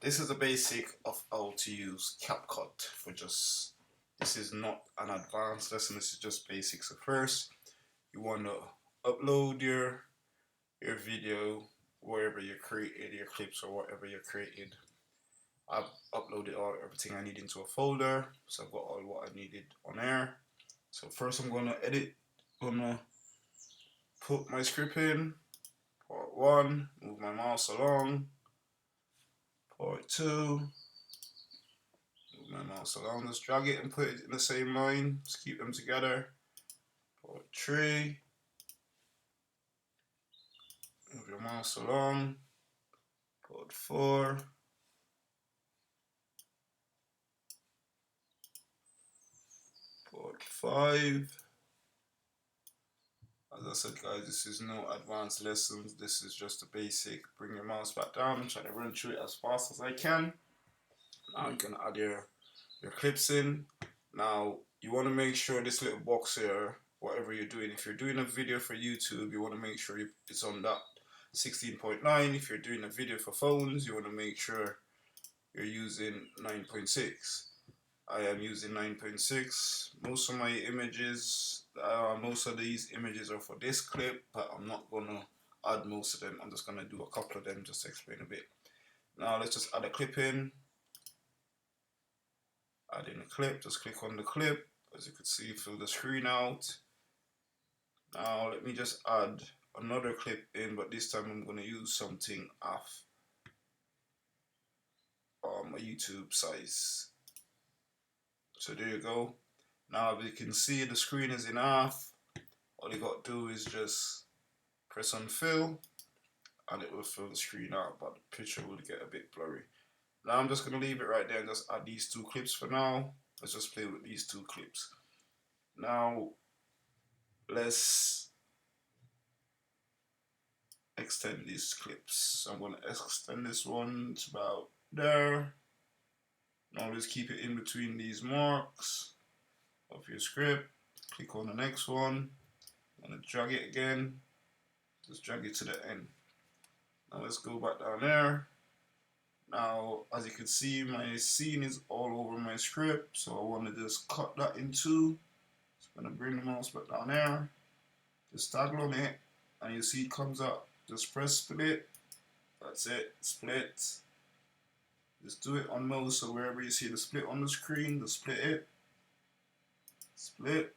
This is the basic of how to use CapCut for just, this is not an advanced lesson, this is just basic. So first, you want to upload your video, wherever you created your clips or whatever you created. I've uploaded everything I need into a folder, so I've got all what I needed on there. So first I'm going to edit, gonna put my script in, part 1, move my mouse along, part 2, my mouse along, just drag it and put it in the same line, just keep them together. Part 3, move your mouse along. Part 4, part 5. As I said, guys, this is no advanced lessons, this is just a basic. Bring your mouse back down and try to run through it as fast as I can. Now you can add your clips in. Now you want to make sure this little box here, whatever you're doing, if you're doing a video for YouTube, you want to make sure it's on that 16.9. If you're doing a video for phones, you want to make sure you're using 9.6. I am using 9.6. Most of my images, most of these images are for this clip, but I'm not gonna add most of them. I'm just gonna do a couple of them just to explain a bit. Now let's just add a clip in. Add in a clip, just click on the clip. As you can see, fill the screen out. Now let me just add another clip in, but this time I'm gonna use something off a YouTube size. So there you go. Now as you can see, the screen is in half. All you got to do is just press on fill and it will fill the screen out, but the picture will get a bit blurry. Now I'm just going to leave it right there and just add these 2 clips for now. Let's just play with these 2 clips. Now let's extend these clips. So I'm going to extend this one to about there. Now let's keep it in between these marks of your script. Click on the next one. I'm going to drag it again. Just drag it to the end. Now let's go back down there. Now as you can see, my scene is all over my script, so I want to just cut that in 2. So I'm going to bring the mouse back down there. Just toggle on it and you see it comes up. Just press split. That's it, split. Just do it on most, so wherever you see the split on the screen, just split it. Split.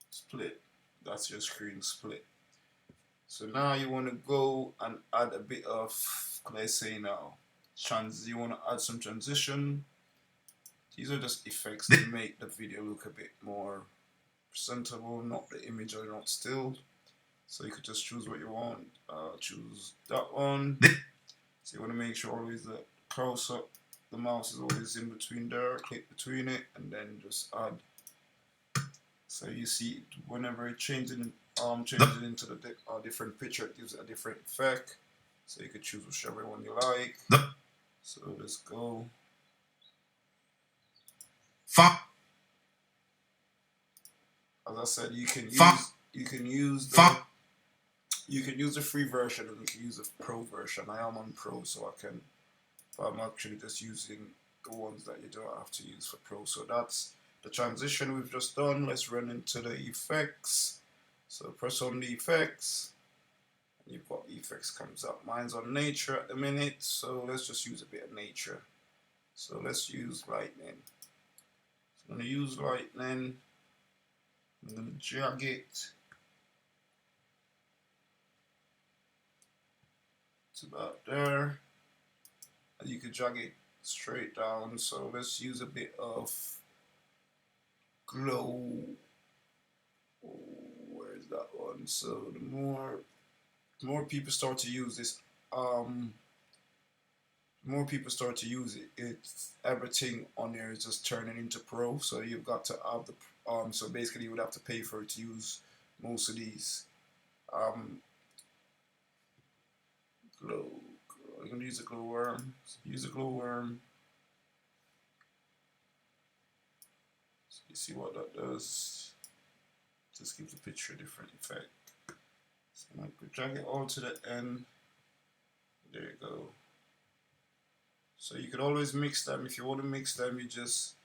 Split. That's your screen split. So now you want to go and add a bit of, can I say now, you want to add some transition. These are just effects to make the video look a bit more presentable, not the image or not still. So you could just choose what you want. Choose that one. So you want to make sure always the close up, the mouse is always in between there. Click between it and then just add. So you see whenever it changes into the different picture, it gives it a different effect. So you could choose whichever one you like. So let's go. As I said, you can use the free version and you can use the pro version. I am on pro, so I'm actually just using the ones that you don't have to use for pro. So that's the transition we've just done. Let's run into the effects. So press on the effects. And you've got effects comes up. Mine's on nature at the minute, so let's just use a bit of nature. So let's use lightning. So I'm going to use lightning. I'm going to drag it to about there. And you can drag it straight down. So let's use a bit of glow. Where's that one? So the more people start to use this, it's everything on there is just turning into pro. So you've got to have the so basically you would have to pay for it to use most of these. Glow. I'm gonna use a glow worm. So use a glow worm. So you see what that does. Just gives the picture a different effect. So I'm going to drag it all to the end. There you go. So you can always mix them. If you want to mix them, you just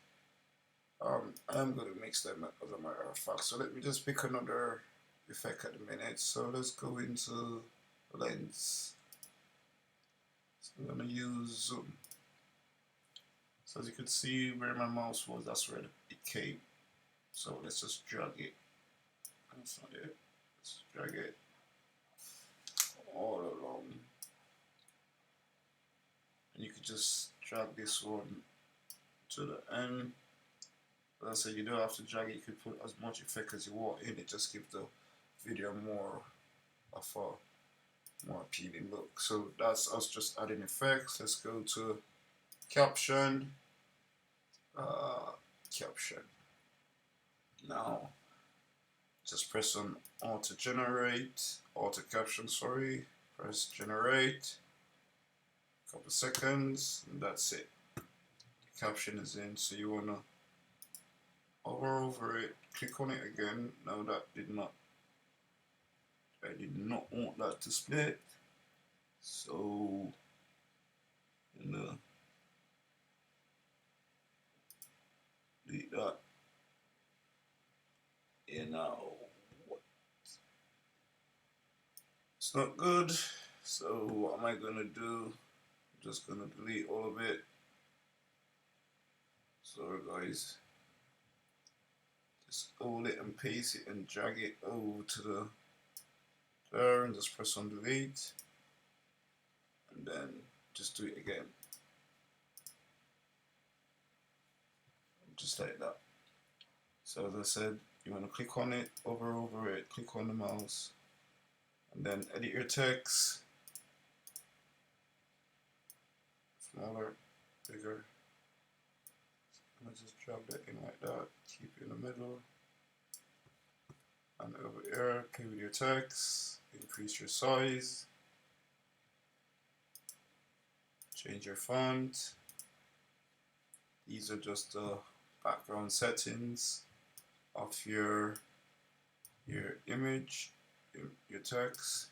I'm going to mix them as a matter of fact. So let me just pick another effect at the minute. So let's go into lens. So I'm going to use zoom. So as you can see where my mouse was, that's where it came. So let's just drag it. That's not it. Let's drag it all along. And you could just drag this one to the end. As I said, you don't have to drag it, you can put as much effect as you want in it, just give the video more of a more appealing look. So that's us just adding effects. Let's go to caption. Caption. Now just press on auto caption, sorry. Press generate. Couple seconds, and that's it. The caption is in, so you wanna hover over it, click on it again. Now that I did not want that to split, so delete that. And now it's not good. So what am I gonna do? I'm just gonna delete all of it. Sorry guys. Just hold it and paste it and drag it over to there and just press on delete. And then just do it again. Just like that. So as I said, you want to click on it, over it, click on the mouse, and then edit your text. Smaller, bigger. I'm gonna just drag that in like that, keep it in the middle. And over here, play with your text, increase your size, change your font. These are just the background settings of your image, your text.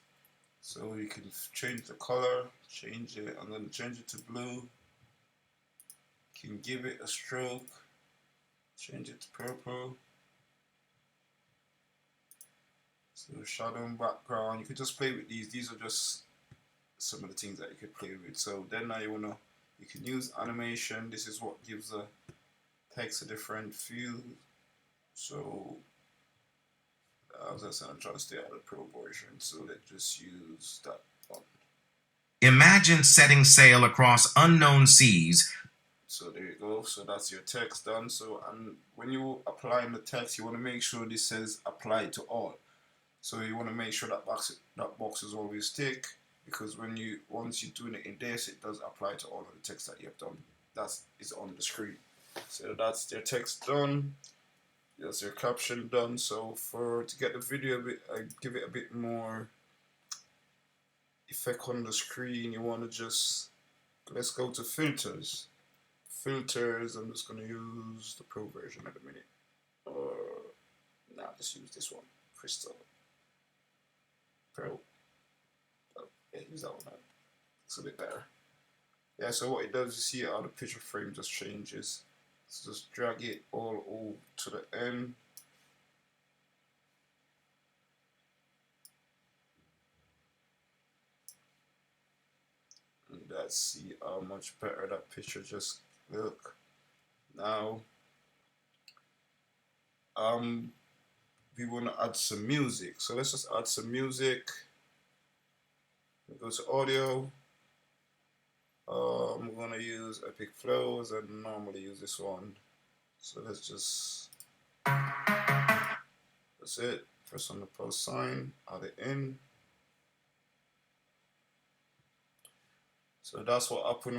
So you can change the color, change it. I'm going to change it to blue. You can give it a stroke, change it to purple. So shadow and background, you can just play with these. These are just some of the things that you could play with. So then now you can use animation. This is what gives the text a different feel. So as I said, I'm trying to stay out of the pro version, so let's just use that one. Imagine setting sail across unknown seas. So there you go. So that's your text done. So and when you applying the text, you want to make sure this says apply to all. So you want to make sure that box is always tick, because once you're doing it in this, it does apply to all of the text that you have done. Is on the screen. So that's your text done. That's your caption done. So to get the video give it a bit more effect on the screen, you want to let's go to filters. Filters, I'm just going to use the pro version at a minute. Or let's use this one, Crystal Pro. Yeah, use that one. It's a bit better. Yeah, so what it does, you see how the picture frame just changes. So just drag it all over to the end. And let's see how much better that picture just look. Now, we want to add some music. So let's just add some music. Go to audio. I'm going to use Epic Flows. I normally use this one. So that's it. Press on the plus sign, add it in. So that's what happens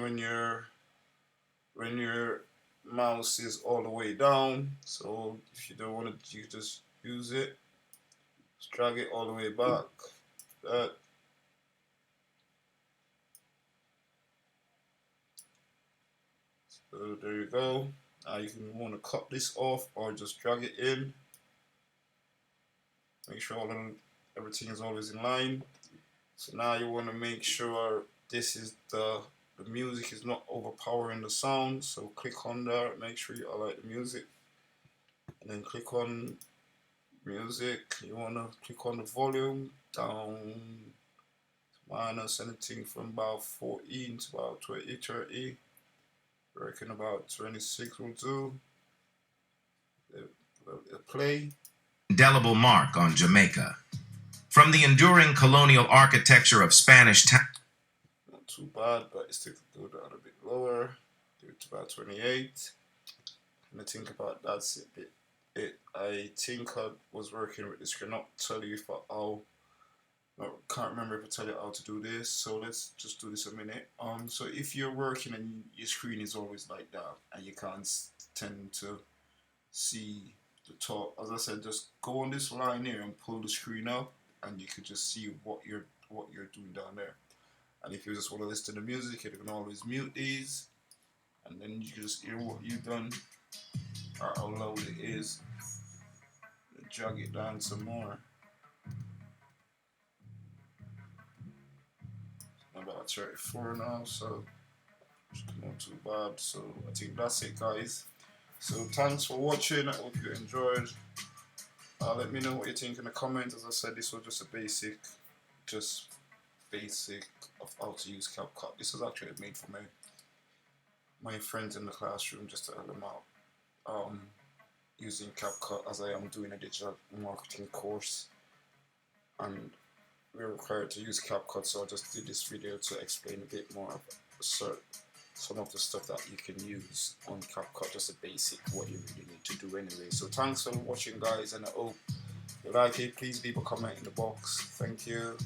when your mouse is all the way down. So if you don't want to, you just use it. Just drag it all the way back. That. So there you go. Now you can want to cut this off or just drag it in. Make sure everything is always in line. So now you want to make sure this is the music is not overpowering the sound, so click on that, make sure you like the music, and then click on music. You want to click on the volume down minus anything from about 14 to about 20, 30. I reckon about 26 will do. Play. Indelible mark on Jamaica. From the enduring colonial architecture of Spanish town. Not too bad, but it's still do that a bit lower. Do it to about 28. And I think about that's it. I think I was working with this screen. Not tell you if I can't remember if I tell you how to do this. So let's just do this a minute. So if you're working and your screen is always like that, and you can't tend to see the top, as I said, just go on this line here and pull the screen up, and you could just see what you're doing down there. And if you just want to listen to the music, you can always mute these, and then you can just hear what you've done or how loud it is. Drag it down some more. About 34 now, so it's not too bad. So I think that's it, guys. So thanks for watching. I hope you enjoyed. Let me know what you think in the comments. As I said, this was just a basic of how to use CapCut. This was actually made for my friends in the classroom, just to help them out using CapCut, as I am doing a digital marketing course, and we're required to use CapCut, so I just did this video to explain a bit more of some of the stuff that you can use on CapCut, just a basic what you really need to do anyway. So thanks for watching, guys, and I hope you like it. Please leave a comment in the box. Thank you.